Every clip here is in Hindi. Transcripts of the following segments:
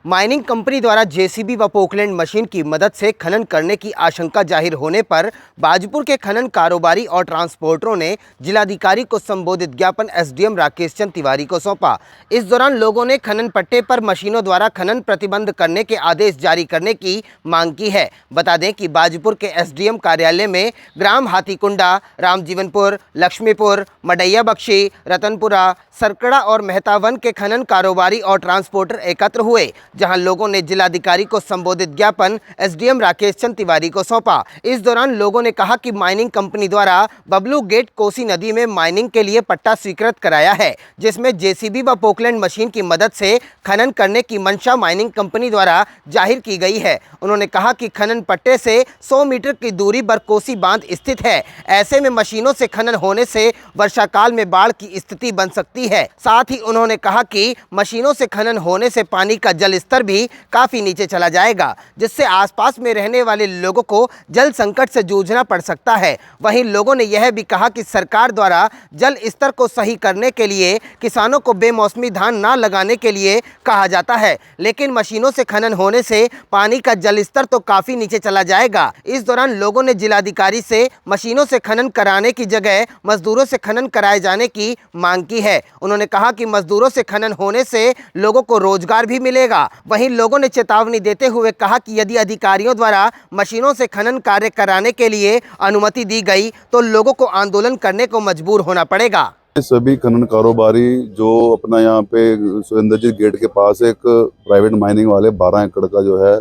माइनिंग कंपनी द्वारा जेसीबी व पोकलैंड मशीन की मदद से खनन करने की आशंका जाहिर होने पर बाजपुर के खनन कारोबारी और ट्रांसपोर्टरों ने जिलाधिकारी को संबोधित ज्ञापन एसडीएम राकेश चंद तिवारी को सौंपा। इस दौरान लोगों ने खनन पट्टे पर मशीनों द्वारा खनन प्रतिबंध करने के आदेश जारी करने की मांग की है। बता दें कि बाजपुर के एसडीएम कार्यालय में ग्राम हाथीकुंडा, रामजीवनपुर, लक्ष्मीपुर, मडैया बख्शी, रतनपुरा, सरकड़ा और मेहतावन के खनन कारोबारी और ट्रांसपोर्टर एकत्र हुए, जहां लोगों ने जिलाधिकारी को संबोधित ज्ञापन एसडीएम राकेश चंद तिवारी को सौंपा। इस दौरान लोगों ने कहा कि माइनिंग कंपनी द्वारा बबलू गेट कोसी नदी में माइनिंग के लिए पट्टा स्वीकृत कराया है, जिसमें जेसीबी व पोकलैंड मशीन की मदद से खनन करने की मंशा माइनिंग कंपनी द्वारा जाहिर की गई है। उन्होंने कहा कि खनन पट्टे से 100 मीटर की दूरी पर कोसी बांध स्थित है। ऐसे में मशीनों से खनन होने से वर्षा काल में बाढ़ की स्थिति बन सकती है। साथ ही उन्होंने कहा कि मशीनों से खनन होने से पानी का जल स्तर भी काफी नीचे चला जाएगा, जिससे आसपास में रहने वाले लोगों को जल संकट से जूझना पड़ सकता है। वहीं लोगों ने यह भी कहा कि सरकार द्वारा जल स्तर को सही करने के लिए किसानों को बेमौसमी धान ना लगाने के लिए कहा जाता है, लेकिन मशीनों से खनन होने से पानी का जल स्तर तो काफी नीचे चला जाएगा। इस दौरान लोगों ने जिलाधिकारी से मशीनों से खनन कराने की जगह मजदूरों से खनन कराए जाने की मांग की है। उन्होंने कहा कि मजदूरों से खनन होने से लोगों को रोजगार भी मिलेगा। वहीं लोगों ने चेतावनी देते हुए कहा कि यदि अधिकारियों द्वारा मशीनों से खनन कार्य कराने के लिए अनुमति दी गई तो लोगों को आंदोलन करने को मजबूर होना पड़ेगा। सभी खनन कारोबारी जो अपना यहाँ पे सुरेंद्र जी गेट के पास एक प्राइवेट माइनिंग वाले 12 एकड़ का जो है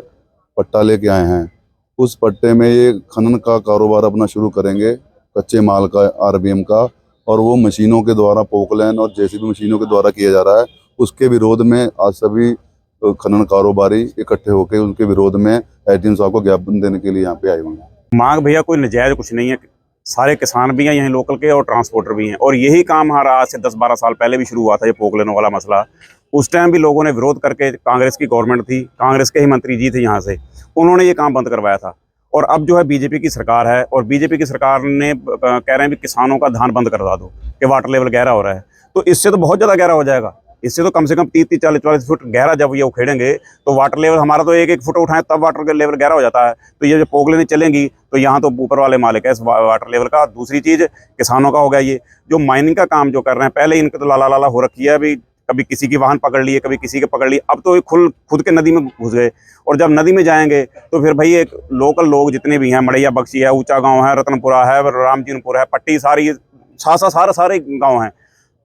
पट्टा लेके आए हैं, उस पट्टे में ये खनन का कारोबार अपना शुरू करेंगे, कच्चे माल का, आरबीएम का, और वो मशीनों के द्वारा, पोकलैंड और जेसीबी मशीनों के द्वारा किया जा रहा है। उसके विरोध में आज सभी खनन कारोबारी इकट्ठे होकर उनके विरोध में एसडीएम साहब को ज्ञापन देने के लिए यहाँ पे आए हुए हैं। मांग भैया कोई नजायज कुछ नहीं है, सारे किसान भी हैं यहीं लोकल के और ट्रांसपोर्टर भी हैं, और यही काम हमारा आज से 10-12 साल पहले भी शुरू हुआ था। ये पोकलैंड वाला मसला, उस टाइम भी लोगों ने विरोध करके, कांग्रेस की गवर्नमेंट थी, कांग्रेस के ही मंत्री जी थे यहाँ से, उन्होंने ये काम बंद करवाया था। और अब जो है बीजेपी की सरकार है, और बीजेपी की सरकार ने कह रहे हैं भी किसानों का धान बंद करवा दो कि वाटर लेवल गहरा हो रहा है। तो इससे तो बहुत ज़्यादा गहरा हो जाएगा, इससे तो कम से कम 30-40 फुट गहरा जब ये उखेड़ेंगे तो वाटर लेवल हमारा तो 1-1 फुट उठाएं तब वाटर लेवल गहरा हो जाता है। तो ये जो पोकलैंड चलेंगी तो यहाँ तो ऊपर वाले मालिक है इस वाटर लेवल का। दूसरी चीज़ किसानों का हो गया, ये जो माइनिंग का काम जो कर रहे हैं, पहले इनके तो लाला लाला हो रखी है, अभी कभी किसी की वाहन पकड़ लिए, कभी किसी के पकड़ लिए, अब तो खुद के नदी में घुस गए। और जब नदी में जाएंगे तो फिर भाई एक लोकल लोग जितने भी हैं, मडैया बख्शी है, ऊंचा गाँव है, रतनपुरा है, रामजीवनपुर है, पट्टी, सारी सारे गाँव हैं,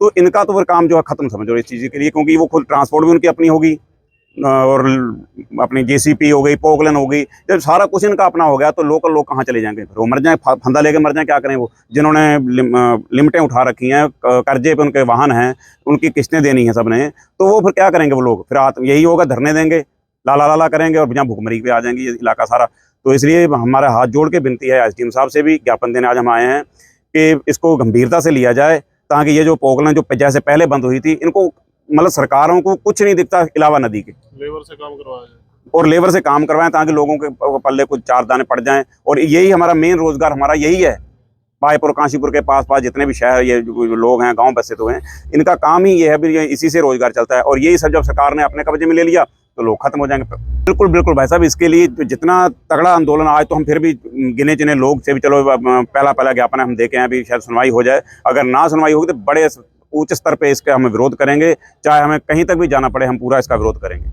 तो इनका तो फिर काम जो है खत्म समझो इस चीज़ के लिए, क्योंकि वो खुद ट्रांसपोर्ट भी उनकी अपनी होगी और अपनी जेसीपी हो गई, पोकलैंड हो गई, जब सारा कुछ इनका अपना हो गया तो लोकल लोग कहाँ चले जाएंगे? फिर वो मर जाएं, फंदा लेके मर जाएं, क्या करें? वो जिन्होंने लिमिटें उठा रखी हैं, कर्जे पे उनके वाहन हैं, उनकी किस्तें देनी है सबने, तो वो फिर क्या करेंगे? वो लोग फिर यही होगा, धरने देंगे, लाला लाला करेंगे और बिना भुखमरी पे आ जाएंगे ये इलाका सारा। तो इसलिए हमारा हाथ जोड़ के विनती है एसडीएम साहब से भी, ज्ञापन देने आज हम आए हैं कि इसको गंभीरता से लिया जाए, ताकि ये जो पोकलैंड जो जैसे पहले बंद हुई थी, इनको मतलब सरकारों को कुछ नहीं दिखता अलावा नदी के, लेबर से काम करवाया जाए और लेबर से काम करवाएं ताकि लोगों के पल्ले कुछ 4 दाने पड़ जाएं। और यही हमारा मेन रोजगार, हमारा यही है। बायपुर, काशीपुर के पास जितने भी शहर, ये जो लोग हैं, गांव बसे तो हैं, इनका काम ही ये है, भी इसी से रोजगार चलता है। और यही सब जब सरकार ने अपने कब्जे में ले लिया तो लोग खत्म हो जाएंगे। बिल्कुल भाई साहब, इसके लिए जितना तगड़ा आंदोलन, आज तो हम फिर भी गिने चुने लोग से भी चलो पहला ज्ञापन हम देखे हैं, अभी शायद सुनवाई हो जाए। अगर ना सुनवाई होगी तो बड़े उच्च स्तर पे इसका हम विरोध करेंगे, चाहे हमें कहीं तक भी जाना पड़े, हम पूरा इसका विरोध करेंगे।